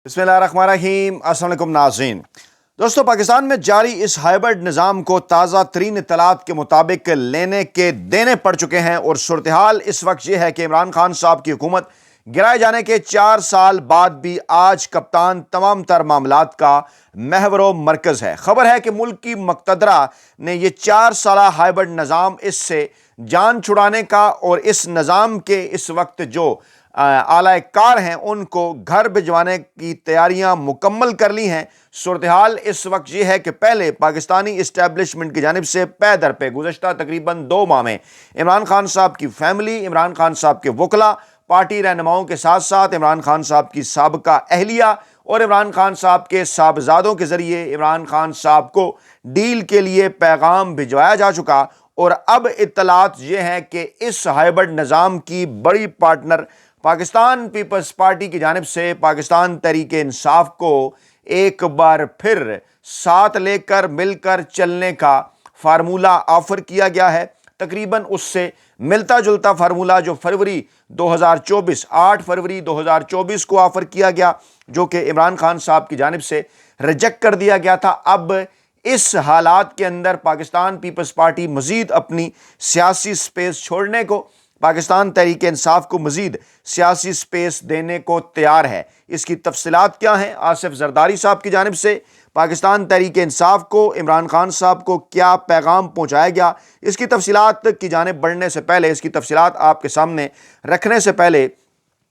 بسم اللہ الرحمن الرحیم۔ السلام علیکم ناظرین۔ دوستو، پاکستان میں جاری اس ہائبرڈ نظام کو تازہ ترین اطلاعات کے مطابق لینے کے دینے پڑ چکے ہیں، اور صورتحال اس وقت یہ ہے کہ عمران خان صاحب کی حکومت گرائے جانے کے 4 سال بعد بھی آج کپتان تمام تر معاملات کا محور و مرکز ہے۔ خبر ہے کہ ملک کی مقتدرہ نے یہ 4 سالہ ہائبرڈ نظام اس سے جان چھڑانے کا اور اس نظام کے اس وقت جو اعلی کار ہیں ان کو گھر بھجوانے کی تیاریاں مکمل کر لی ہیں۔ صورتحال اس وقت یہ ہے کہ پہلے پاکستانی اسٹیبلشمنٹ کی جانب سے پے در پہ گزشتہ تقریباً 2 ماہ میں عمران خان صاحب کی فیملی، عمران خان صاحب کے وکلاء، پارٹی رہنماؤں کے ساتھ ساتھ عمران خان صاحب کی سابقہ اہلیہ اور عمران خان صاحب کے صاحبزادوں کے ذریعے عمران خان صاحب کو ڈیل کے لیے پیغام بھجوایا جا چکا، اور اب اطلاعات یہ ہیں کہ اس ہائبرڈ نظام کی بڑی پارٹنر پاکستان پیپلز پارٹی کی جانب سے پاکستان تحریک انصاف کو ایک بار پھر ساتھ لے کر مل کر چلنے کا فارمولہ آفر کیا گیا ہے۔ تقریباً اس سے ملتا جلتا فارمولہ جو 8 فروری 2024 کو آفر کیا گیا، جو کہ عمران خان صاحب کی جانب سے ریجیکٹ کر دیا گیا تھا۔ اب اس حالات کے اندر پاکستان پیپلز پارٹی مزید اپنی سیاسی سپیس چھوڑنے کو، پاکستان تحریک انصاف کو مزید سیاسی سپیس دینے کو تیار ہے۔ اس کی تفصیلات کیا ہیں؟ آصف زرداری صاحب کی جانب سے پاکستان تحریک انصاف کو عمران خان صاحب کو کیا پیغام پہنچایا گیا؟ اس کی تفصیلات کی جانب بڑھنے سے پہلے، اس کی تفصیلات آپ کے سامنے رکھنے سے پہلے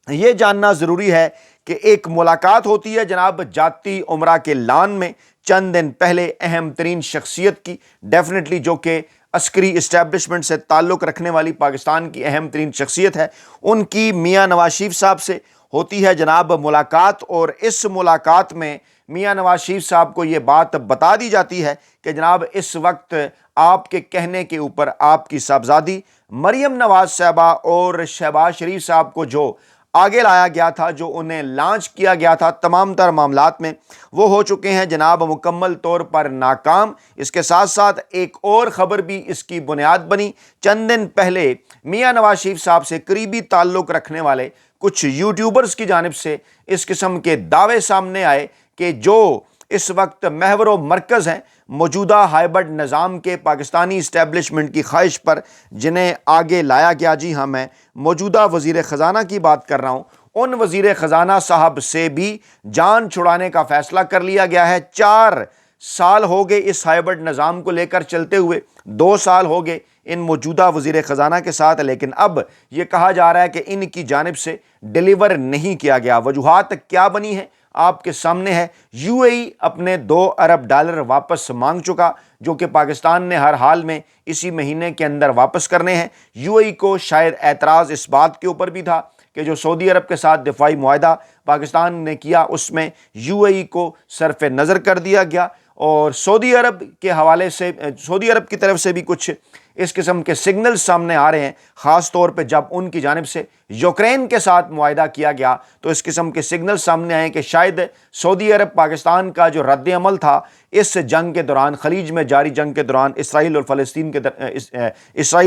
یہ جاننا ضروری ہے کہ ایک ملاقات ہوتی ہے جناب جاتی عمرہ کے لان میں چند دن پہلے اہم ترین شخصیت کی، ڈیفینیٹلی جو کہ عسکری اسٹیبلشمنٹ سے تعلق رکھنے والی پاکستان کی اہم ترین شخصیت ہے، ان کی میاں نواز شریف صاحب سے ہوتی ہے جناب ملاقات۔ اور اس ملاقات میں میاں نواز شریف صاحب کو یہ بات بتا دی جاتی ہے کہ جناب اس وقت آپ کے کہنے کے اوپر آپ کی صاحبزادی مریم نواز صاحبہ اور شہباز شریف صاحب کو جو آگے لایا گیا تھا، جو انہیں لانچ کیا گیا تھا تمام تر معاملات میں، وہ ہو چکے ہیں جناب مکمل طور پر ناکام۔ اس کے ساتھ ساتھ ایک اور خبر بھی اس کی بنیاد بنی۔ چند دن پہلے میاں نواز شریف صاحب سے قریبی تعلق رکھنے والے کچھ یوٹیوبرز کی جانب سے اس قسم کے دعوے سامنے آئے کہ جو اس وقت محور و مرکز ہیں موجودہ ہائبرڈ نظام کے، پاکستانی اسٹیبلشمنٹ کی خواہش پر جنہیں آگے لایا گیا، جی ہاں میں موجودہ وزیر خزانہ کی بات کر رہا ہوں، ان وزیر خزانہ صاحب سے بھی جان چھڑانے کا فیصلہ کر لیا گیا ہے۔ 4 سال ہو گئے اس ہائبرڈ نظام کو لے کر چلتے ہوئے، 2 سال ہو گئے ان موجودہ وزیر خزانہ کے ساتھ، لیکن اب یہ کہا جا رہا ہے کہ ان کی جانب سے ڈیلیور نہیں کیا گیا۔ وجوہات کیا بنی ہیں آپ کے سامنے ہے۔ یو اے ای اپنے $2 ارب واپس مانگ چکا، جو کہ پاکستان نے ہر حال میں اسی مہینے کے اندر واپس کرنے ہیں۔ یو اے ای کو شاید اعتراض اس بات کے اوپر بھی تھا کہ جو سعودی عرب کے ساتھ دفاعی معاہدہ پاکستان نے کیا، اس میں یو اے ای کو صرف نظر کر دیا گیا، اور سعودی عرب کے حوالے سے سعودی عرب کی طرف سے بھی کچھ اس قسم کے سگنل سامنے آ رہے ہیں، خاص طور پہ جب ان کی جانب سے یوکرین کے ساتھ معاہدہ کیا گیا تو اس قسم کے سگنل سامنے آئے کہ شاید سعودی عرب پاکستان کا جو رد عمل تھا اس جنگ کے دوران، خلیج میں جاری جنگ کے دوران، اسرائیل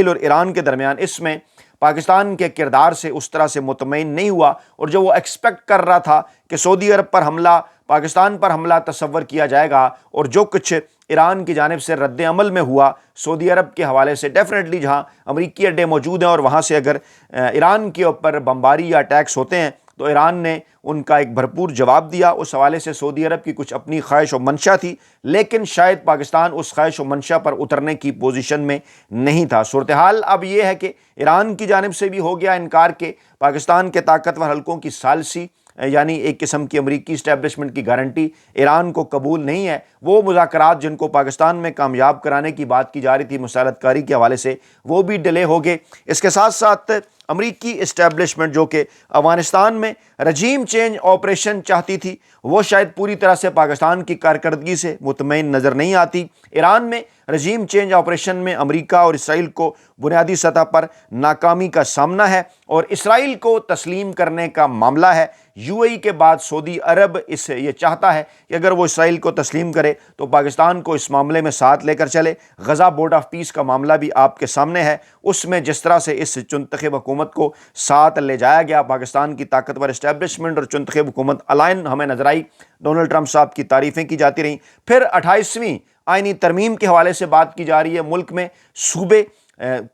اور ایران کے درمیان، اس میں پاکستان کے کردار سے اس طرح سے مطمئن نہیں ہوا، اور جو وہ ایکسپیکٹ کر رہا تھا کہ سعودی عرب پر حملہ، پاکستان پر حملہ تصور کیا جائے گا، اور جو کچھ ایران کی جانب سے رد عمل میں ہوا سعودی عرب کے حوالے سے، ڈیفینیٹلی جہاں امریکی اڈے موجود ہیں اور وہاں سے اگر ایران کے اوپر بمباری یا اٹیکس ہوتے ہیں تو ایران نے ان کا ایک بھرپور جواب دیا۔ اس حوالے سے سعودی عرب کی کچھ اپنی خواہش و منشا تھی، لیکن شاید پاکستان اس خواہش و منشا پر اترنے کی پوزیشن میں نہیں تھا۔ صورتحال اب یہ ہے کہ ایران کی جانب سے بھی ہو گیا انکار کہ پاکستان کے طاقتور حلقوں کی ثالثی، یعنی ایک قسم کی امریکی اسٹیبلشمنٹ کی گارنٹی ایران کو قبول نہیں ہے۔ وہ مذاکرات جن کو پاکستان میں کامیاب کرانے کی بات کی جا رہی تھی مسالت کاری کے حوالے سے، وہ بھی ڈیلے ہو گئے۔ اس کے ساتھ ساتھ امریکی اسٹیبلشمنٹ جو کہ افغانستان میں رجیم چینج آپریشن چاہتی تھی، وہ شاید پوری طرح سے پاکستان کی کارکردگی سے مطمئن نظر نہیں آتی۔ ایران میں رجیم چینج آپریشن میں امریکہ اور اسرائیل کو بنیادی سطح پر ناکامی کا سامنا ہے، اور اسرائیل کو تسلیم کرنے کا معاملہ ہے۔ یو اے ای کے بعد سعودی عرب یہ چاہتا ہے کہ اگر وہ اسرائیل کو تسلیم کرے تو پاکستان کو اس معاملے میں ساتھ لے کر چلے۔ غزہ بورڈ آف پیس کا معاملہ بھی آپ کے سامنے ہے، اس میں جس طرح سے اس منتخب حکومت حکومت کو ساتھ لے جایا گیا، پاکستان کی طاقتور اسٹیبلشمنٹ اور چنتخب حکومت الائن ہمیں نظر آئی، ڈونلڈ ٹرمپ صاحب کی تعریفیں کی جاتی رہیں۔ پھر 28ویں آئینی ترمیم کے حوالے سے بات کی جا رہی ہے، ملک میں صوبے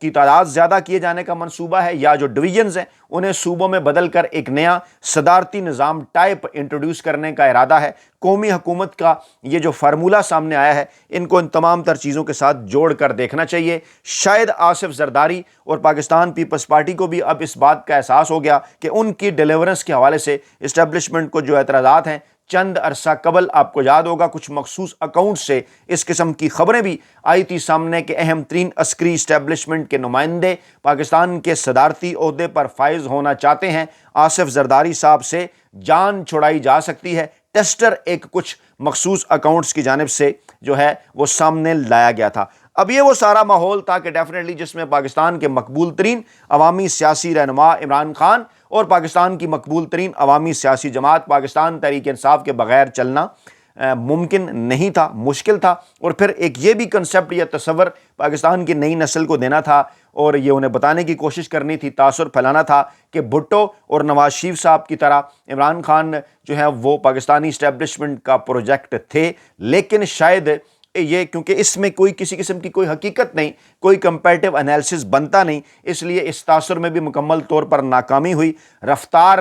کی تعداد زیادہ کیے جانے کا منصوبہ ہے، یا جو ڈویژنز ہیں انہیں صوبوں میں بدل کر ایک نیا صدارتی نظام ٹائپ انٹروڈیوس کرنے کا ارادہ ہے۔ قومی حکومت کا یہ جو فارمولہ سامنے آیا ہے، ان کو ان تمام تر چیزوں کے ساتھ جوڑ کر دیکھنا چاہیے۔ شاید آصف زرداری اور پاکستان پیپلز پارٹی کو بھی اب اس بات کا احساس ہو گیا کہ ان کی ڈیلیورنس کے حوالے سے اسٹیبلشمنٹ کو جو اعتراضات ہیں، چند عرصہ قبل آپ کو یاد ہوگا کچھ مخصوص اکاؤنٹ سے اس قسم کی خبریں بھی آئی تھی سامنے کہ اہم ترین عسکری اسٹیبلشمنٹ کے نمائندے پاکستان کے صدارتی عہدے پر فائز ہونا چاہتے ہیں، آصف زرداری صاحب سے جان چھڑائی جا سکتی ہے۔ ٹیسٹر ایک کچھ مخصوص اکاؤنٹس کی جانب سے جو ہے وہ سامنے لایا گیا تھا۔ اب یہ وہ سارا ماحول تھا کہ ڈیفینیٹلی جس میں پاکستان کے مقبول ترین عوامی سیاسی رہنما عمران خان اور پاکستان کی مقبول ترین عوامی سیاسی جماعت پاکستان تحریک انصاف کے بغیر چلنا ممکن نہیں تھا، مشکل تھا۔ اور پھر ایک یہ بھی کنسیپٹ یا تصور پاکستان کی نئی نسل کو دینا تھا اور یہ انہیں بتانے کی کوشش کرنی تھی، تاثر پھیلانا تھا کہ بھٹو اور نواز شریف صاحب کی طرح عمران خان جو ہے وہ پاکستانی اسٹیبلشمنٹ کا پروجیکٹ تھے، لیکن شاید یہ کیونکہ اس میں کوئی کسی قسم کی کوئی حقیقت نہیں، کوئی کمپیریٹیو انالیسس بنتا نہیں، اس لیے اس تاثر میں بھی مکمل طور پر ناکامی ہوئی۔ رفتار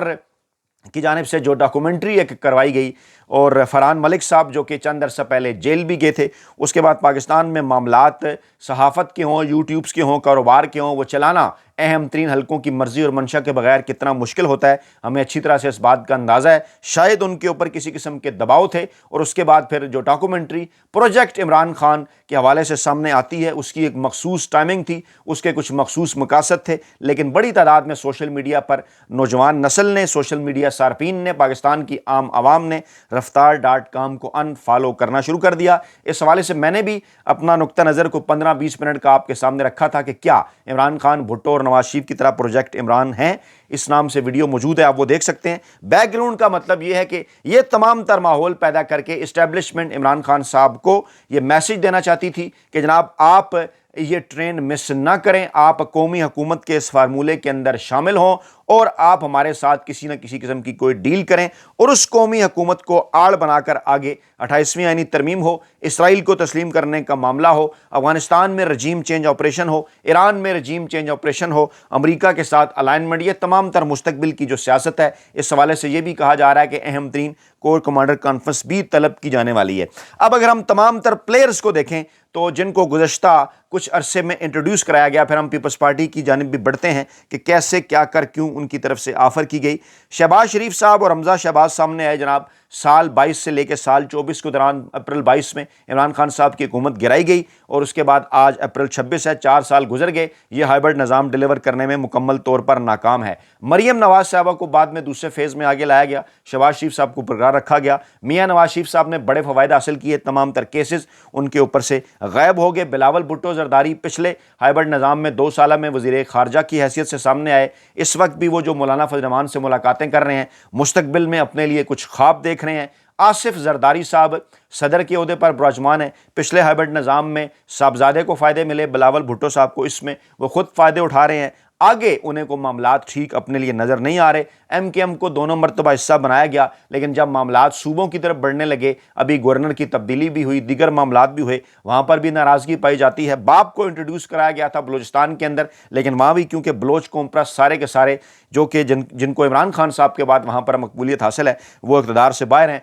کی جانب سے جو ڈاکومنٹری ایک کروائی گئی اور فرحان ملک صاحب جو کہ چند عرصہ پہلے جیل بھی گئے تھے، اس کے بعد پاکستان میں معاملات صحافت کے ہوں، یوٹیوبس کے ہوں، کاروبار کے ہوں، وہ چلانا اہم ترین حلقوں کی مرضی اور منشا کے بغیر کتنا مشکل ہوتا ہے، ہمیں اچھی طرح سے اس بات کا اندازہ ہے۔ شاید ان کے اوپر کسی قسم کے دباؤ تھے، اور اس کے بعد پھر جو ڈاکومنٹری پروجیکٹ عمران خان کے حوالے سے سامنے آتی ہے، اس کی ایک مخصوص ٹائمنگ تھی، اس کے کچھ مخصوص مقاصد تھے، لیکن بڑی تعداد میں سوشل میڈیا پر نوجوان نسل نے، سوشل میڈیا صارفین نے، پاکستان کی عام عوام نے رفتار.com کو ان فالو کرنا شروع کر دیا۔ اس حوالے سے میں نے بھی اپنا نقطہ نظر کو 15-20 منٹ کا آپ کے سامنے رکھا تھا کہ کیا عمران خان بھٹو اور نواز شریف کی طرح پروجیکٹ عمران ہیں، اس نام سے ویڈیو موجود ہے، آپ وہ دیکھ سکتے ہیں۔ بیک گراؤنڈ کا مطلب یہ ہے کہ یہ تمام تر ماحول پیدا کر کے اسٹیبلشمنٹ عمران خان صاحب کو یہ میسج دینا چاہتی تھی کہ جناب آپ یہ ٹرین مس نہ کریں، آپ قومی حکومت کے اس فارمولے کے اندر شامل ہوں اور آپ ہمارے ساتھ کسی نہ کسی قسم کی کوئی ڈیل کریں، اور اس قومی حکومت کو آڑ بنا کر آگے 28ویں آئینی ترمیم ہو، اسرائیل کو تسلیم کرنے کا معاملہ ہو، افغانستان میں رجیم چینج آپریشن ہو، ایران میں رجیم چینج آپریشن ہو، امریکہ کے ساتھ الائنمنٹ، یہ تمام تر مستقبل کی جو سیاست ہے، اس حوالے سے یہ بھی کہا جا رہا ہے کہ اہم ترین کور کمانڈر کانفرنس بھی طلب کی جانے والی ہے۔ اب اگر ہم تمام تر پلیئرز کو دیکھیں تو جن کو گزشتہ کچھ عرصے میں انٹروڈیوس کرایا گیا، پھر ہم پیپلز پارٹی کی جانب بھی بڑھتے ہیں کہ کیسے کیا کر کیوں ان کی طرف سے آفر کی گئی۔ شہباز شریف صاحب اور حمزہ شہباز سامنے آئے جناب، سال 22 سے لے کے سال 24 کے دوران اپریل 22 میں عمران خان صاحب کی حکومت گرائی گئی، اور اس کے بعد آج اپریل 26 ہے، 4 سال گزر گئے، یہ ہائبرڈ نظام ڈیلیور کرنے میں مکمل طور پر ناکام ہے۔ مریم نواز صاحبہ کو بعد میں دوسرے فیز میں آگے لایا گیا، شہباز شریف صاحب کو برقرار رکھا گیا۔ میاں نواز شریف صاحب نے بڑے فوائد حاصل کیے، تمام تر کیسز ان کے اوپر سے غائب ہو گئے۔ بلاول بھٹو زرداری پچھلے ہائبرڈ نظام میں 2 سالہ میں وزیر خارجہ کی حیثیت سے سامنے آئے، اس وقت بھی وہ جو مولانا فضل الرحمان سے ملاقاتیں کر رہے ہیں، مستقبل میں اپنے لیے کچھ خواب دیکھ رہے ہیں۔ آصف زرداری صاحب صدر کے عہدے پر براجمان ہیں، پچھلے ہائبرڈ نظام میں صاحبزادے کو فائدے ملے، بلاول بھٹو صاحب کو اس میں وہ خود فائدے اٹھا رہے ہیں، آگے انہیں کو معاملات ٹھیک اپنے لیے نظر نہیں آ رہے۔ ایم کے ایم کو 2 مرتبہ حصہ بنایا گیا، لیکن جب معاملات صوبوں کی طرف بڑھنے لگے، ابھی گورنر کی تبدیلی بھی ہوئی، دیگر معاملات بھی ہوئے، وہاں پر بھی ناراضگی پائی جاتی ہے۔ باپ کو انٹروڈیوس کرایا گیا تھا بلوچستان کے اندر، لیکن وہاں بھی کیونکہ بلوچ قوم پرست سارے کے سارے جو کہ جن کو عمران خان صاحب کے بعد وہاں پر مقبولیت حاصل ہے، وہ اقتدار سے باہر ہیں۔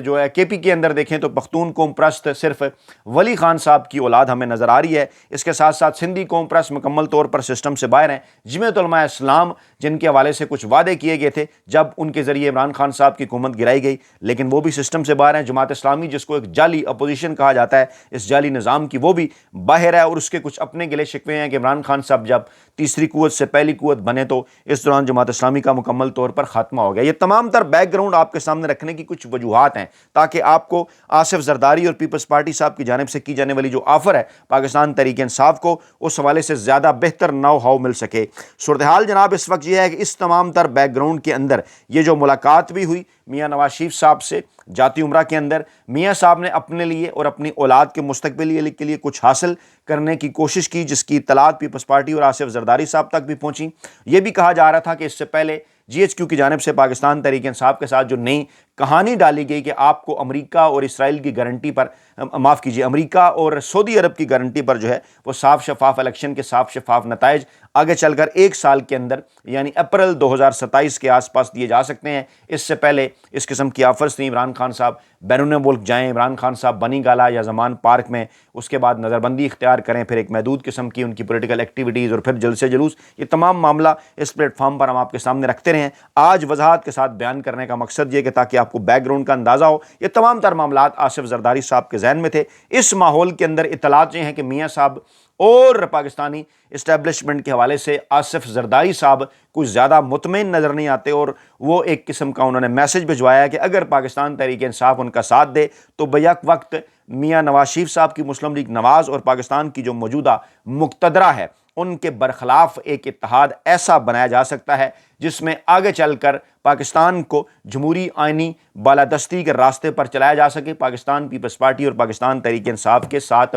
جو ہے کے پی کے اندر دیکھیں تو پختون قوم پرست صرف ولی خان صاحب کی اولاد ہمیں نظر آ رہی ہے، اس کے ساتھ ساتھ سندھی قوم پرست مکمل طور پر سسٹم سے باہر ہیں۔ جمعیت علماء اسلام جن کے حوالے سے کچھ وعدے کیے گئے تھے جب ان کے ذریعے عمران خان صاحب کی حکومت گرائی گئی، لیکن وہ بھی سسٹم سے باہر ہیں۔ جماعت اسلامی جس کو ایک جعلی اپوزیشن کہا جاتا ہے، اس جعلی نظام کی، وہ بھی باہر ہے، اور اس کے کچھ اپنے گلے شکوے ہیں کہ عمران خان صاحب جب تیسری قوت سے پہلی قوت بنے تو اس دوران جماعت اسلامی کا مکمل طور پر خاتمہ ہو گیا۔ یہ تمام تر بیک گراؤنڈ آپ کے سامنے رکھنے کی کچھ وجوہات وجوہات ہیں تاکہ آپ کو آصف زرداری اور پیپلز پارٹی صاحب کی جانب سے کی جانے والی جو آفر ہے پاکستان تحریک انصاف کو اس حوالے سے زیادہ بہتر نو ہاؤ مل سکے۔ صورتحال جناب اس وقت یہ ہے کہ اس تمام تر بیک گراؤنڈ کے اندر یہ جو ملاقات بھی ہوئی میاں نواز شریف صاحب سے جاتی عمرہ کے اندر، میاں صاحب نے اپنے لیے اور اپنی اولاد کے مستقبل کے لیے کچھ حاصل کرنے کی کوشش کی، جس کی اطلاعات پیپلز پارٹی اور آصف زرداری صاحب تک بھی پہنچی۔ یہ بھی کہا جا رہا تھا کہ اس سے پہلے جی ایچ کیو کی جانب سے پاکستان تحریک انصاف کے ساتھ جو نئی کہانی ڈالی گئی کہ آپ کو امریکہ اور اسرائیل کی گارنٹی پر امریکہ اور سعودی عرب کی گارنٹی پر جو ہے وہ صاف شفاف الیکشن کے صاف شفاف نتائج آگے چل کر 1 سال کے اندر یعنی اپریل 2027 کے آس پاس دیے جا سکتے ہیں۔ اس سے پہلے اس قسم کی آفرز تھیں، عمران خان صاحب بیرون ملک جائیں، عمران خان صاحب بنی گالا یا زمان پارک میں، اس کے بعد نظر بندی اختیار کریں، پھر ایک محدود قسم کی ان کی پولیٹیکل ایکٹیویٹیز اور پھر جلسے جلوس، یہ تمام معاملہ اس پلیٹ فارم پر ہم آپ کے سامنے رکھتے رہے ہیں۔ آج وضاحت کے ساتھ بیان کرنے کا مقصد یہ کہ تاکہ آپ کو بیک گراؤنڈ کا اندازہ ہو، یہ تمام تر معاملات آصف زرداری صاحب کے ذہن میں تھے۔ اس ماحول کے اندر اطلاعات یہ ہیں کہ میاں صاحب اور پاکستانی اسٹیبلشمنٹ کے حوالے سے آصف زرداری صاحب کچھ زیادہ مطمئن نظر نہیں آتے، اور وہ ایک قسم کا انہوں نے میسج بھجوایا کہ اگر پاکستان تحریک انصاف ان کا ساتھ دے تو بیک وقت میاں نواز شریف صاحب کی مسلم لیگ نواز اور پاکستان کی جو موجودہ مقتدرہ ہے ان کے برخلاف ایک اتحاد ایسا بنایا جا سکتا ہے جس میں آگے چل کر پاکستان کو جمہوری آئینی بالادستی کے راستے پر چلایا جا سکے، پاکستان پیپلز پارٹی اور پاکستان تحریک انصاف کے ساتھ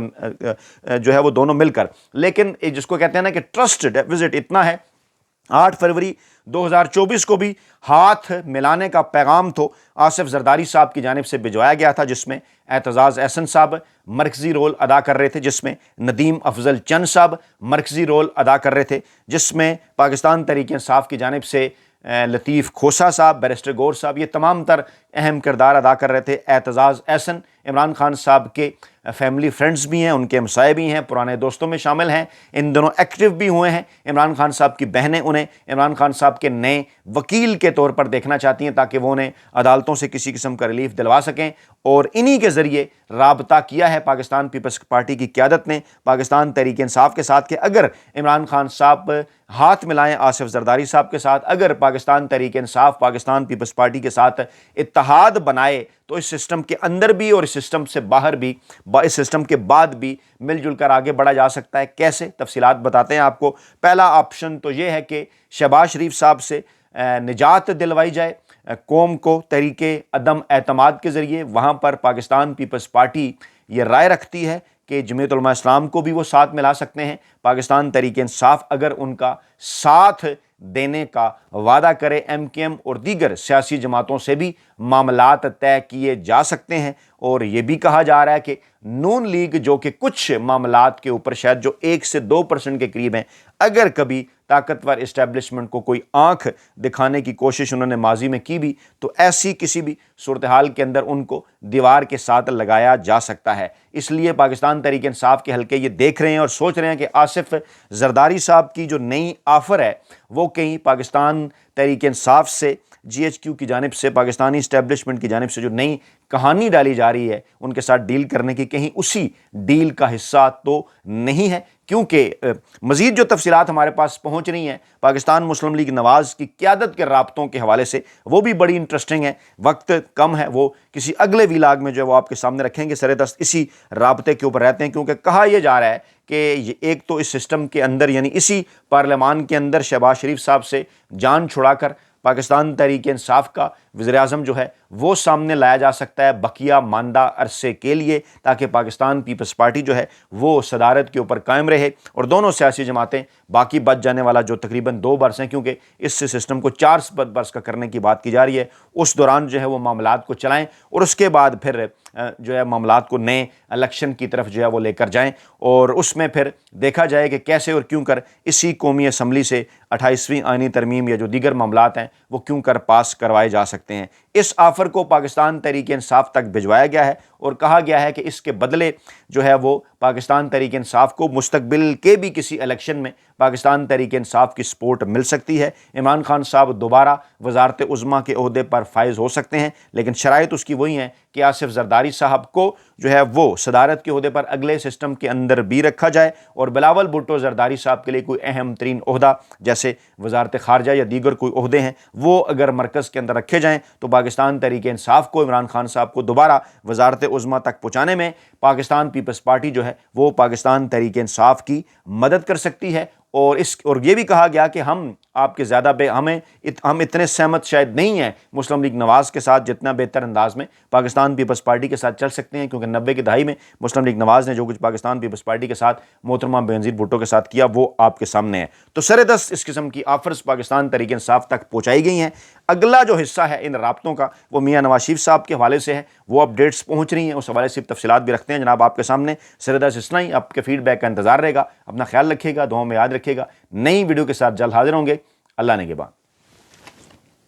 جو ہے وہ دونوں مل کر۔ لیکن جس کو کہتے ہیں نا کہ ٹرسٹ ڈیفیزٹ اتنا ہے، 8 فروری 2024 کو بھی ہاتھ ملانے کا پیغام تو آصف زرداری صاحب کی جانب سے بھجوایا گیا تھا، جس میں اعتزاز احسن صاحب مرکزی رول ادا کر رہے تھے، جس میں ندیم افضل چند صاحب مرکزی رول ادا کر رہے تھے، جس میں پاکستان تحریک انصاف کی جانب سے لطیف کھوسا صاحب، بیرسٹر گور صاحب، یہ تمام تر اہم کردار ادا کر رہے تھے۔ اعتزاز احسن عمران خان صاحب کے فیملی فرینڈز بھی ہیں، ان کے ہمسائے بھی ہیں، پرانے دوستوں میں شامل ہیں، ان دونوں ایکٹیو بھی ہوئے ہیں۔ عمران خان صاحب کی بہنیں انہیں عمران خان صاحب کے نئے وکیل کے طور پر دیکھنا چاہتی ہیں تاکہ وہ انہیں عدالتوں سے کسی قسم کا ریلیف دلوا سکیں، اور انہی کے ذریعے رابطہ کیا ہے پاکستان پیپلز پارٹی کی قیادت نے پاکستان تحریک انصاف کے ساتھ کہ اگر عمران خان صاحب ہاتھ ملائیں آصف زرداری صاحب کے ساتھ، اگر پاکستان تحریک انصاف پاکستان پیپلز پارٹی کے ساتھ اتحاد بنائے تو اس سسٹم کے اندر بھی اور اس سسٹم سے باہر بھی، اس سسٹم کے بعد بھی مل جل کر آگے بڑھا جا سکتا ہے۔ کیسے؟ تفصیلات بتاتے ہیں آپ کو۔ پہلا آپشن تو یہ ہے کہ شہباز شریف صاحب سے نجات دلوائی جائے قوم کو تحریک عدم اعتماد کے ذریعے۔ وہاں پر پاکستان پیپلز پارٹی یہ رائے رکھتی ہے کہ جمعیت علماء اسلام کو بھی وہ ساتھ ملا سکتے ہیں، پاکستان تحریک انصاف اگر ان کا ساتھ دینے کا وعدہ کرے، ایم کیو ایم اور دیگر سیاسی جماعتوں سے بھی معاملات طے کیے جا سکتے ہیں۔ اور یہ بھی کہا جا رہا ہے کہ نون لیگ جو کہ کچھ معاملات کے اوپر شاید جو 1 سے 2% کے قریب ہیں، اگر کبھی طاقتور اسٹیبلشمنٹ کو کوئی آنکھ دکھانے کی کوشش انہوں نے ماضی میں کی بھی تو ایسی کسی بھی صورتحال کے اندر ان کو دیوار کے ساتھ لگایا جا سکتا ہے۔ اس لیے پاکستان تحریک انصاف کے حلقے یہ دیکھ رہے ہیں اور سوچ رہے ہیں کہ آصف زرداری صاحب کی جو نئی آفر ہے وہ کہیں پاکستان تحریک انصاف سے جی ایچ کیو کی جانب سے پاکستانی اسٹیبلشمنٹ کی جانب سے جو نئی کہانی ڈالی جا رہی ہے ان کے ساتھ ڈیل کرنے کی، کہیں اسی ڈیل کا حصہ تو نہیں ہے، کیونکہ مزید جو تفصیلات ہمارے پاس پہنچ رہی ہیں پاکستان مسلم لیگ نواز کی قیادت کے رابطوں کے حوالے سے وہ بھی بڑی انٹرسٹنگ ہیں۔ وقت کم ہے، وہ کسی اگلے ویلاگ میں جو ہے وہ آپ کے سامنے رکھیں گے، سر دست اسی رابطے کے اوپر رہتے ہیں، کیونکہ کہا یہ جا رہا ہے کہ ایک تو اس سسٹم کے اندر یعنی اسی پارلیمان کے اندر شہباز شریف صاحب سے جان چھڑا کر پاکستان تحریک انصاف کا وزیر اعظم جو ہے وہ سامنے لایا جا سکتا ہے بقیہ ماندہ عرصے کے لیے، تاکہ پاکستان پیپلز پارٹی جو ہے وہ صدارت کے اوپر قائم رہے اور دونوں سیاسی جماعتیں باقی بچ جانے والا جو تقریباً 2 برس ہیں، کیونکہ اس سے سسٹم کو 4 برس کا کرنے کی بات کی جا رہی ہے، اس دوران جو ہے وہ معاملات کو چلائیں اور اس کے بعد پھر جو ہے معاملات کو نئے الیکشن کی طرف جو ہے وہ لے کر جائیں، اور اس میں پھر دیکھا جائے کہ کیسے اور کیوں کر اسی قومی اسمبلی سے 28ویں آئینی ترمیم یا جو دیگر معاملات ہیں وہ کیوں کر پاس کروائے جا سکتے ہیں۔ اس آفر کو پاکستان تحریک انصاف تک بھجوایا گیا ہے اور کہا گیا ہے کہ اس کے بدلے جو ہے وہ پاکستان تحریک انصاف کو مستقبل کے بھی کسی الیکشن میں پاکستان تحریک انصاف کی سپورٹ مل سکتی ہے۔ عمران خان صاحب دوبارہ وزارت عظمیٰ کے عہدے پر فائز ہو سکتے ہیں، لیکن شرائط اس کی وہی ہیں کہ آصف زرداری صاحب کو جو ہے وہ صدارت کے عہدے پر اگلے سسٹم کے اندر بھی رکھا جائے، اور بلاول بھٹو زرداری صاحب کے لیے کوئی اہم ترین عہدہ جیسے وزارت خارجہ یا دیگر کوئی عہدے ہیں وہ اگر مرکز کے اندر رکھے جائیں تو پاکستان تحریک انصاف کو، عمران خان صاحب کو دوبارہ وزارت عظمیٰ تک پہنچانے میں پاکستان پیپلز پارٹی جو ہے وہ پاکستان تحریک انصاف کی مدد کر سکتی ہے۔ اور یہ بھی کہا گیا کہ ہم آپ کے زیادہ ہم اتنے سہمت شاید نہیں ہیں مسلم لیگ نواز کے ساتھ جتنا بہتر انداز میں پاکستان پیپلز پارٹی کے ساتھ چل سکتے ہیں، کیونکہ 90 کی دہائی میں مسلم لیگ نواز نے جو کچھ پاکستان پیپلز پارٹی کے ساتھ محترمہ بینظیر بھٹو کے ساتھ کیا وہ آپ کے سامنے ہے۔ تو سردست اس قسم کی آفرز پاکستان تحریک انصاف تک پہنچائی گئی ہیں۔ اگلا جو حصہ ہے ان رابطوں کا وہ میاں نواز شریف صاحب کے حوالے سے ہے، وہ اپڈیٹس پہنچ رہی ہیں، اس حوالے سے تفصیلات بھی رکھتے ہیں جناب آپ کے سامنے۔ سردست اتنا ہی، آپ کے فیڈ بیک کا انتظار رہے گا، اپنا خیال رکھیے گا، دعاؤں میں یاد رکھیے گا۔ نئی ویڈیو کے ساتھ جلد حاضر ہوں گے۔ اللہ نگہبان۔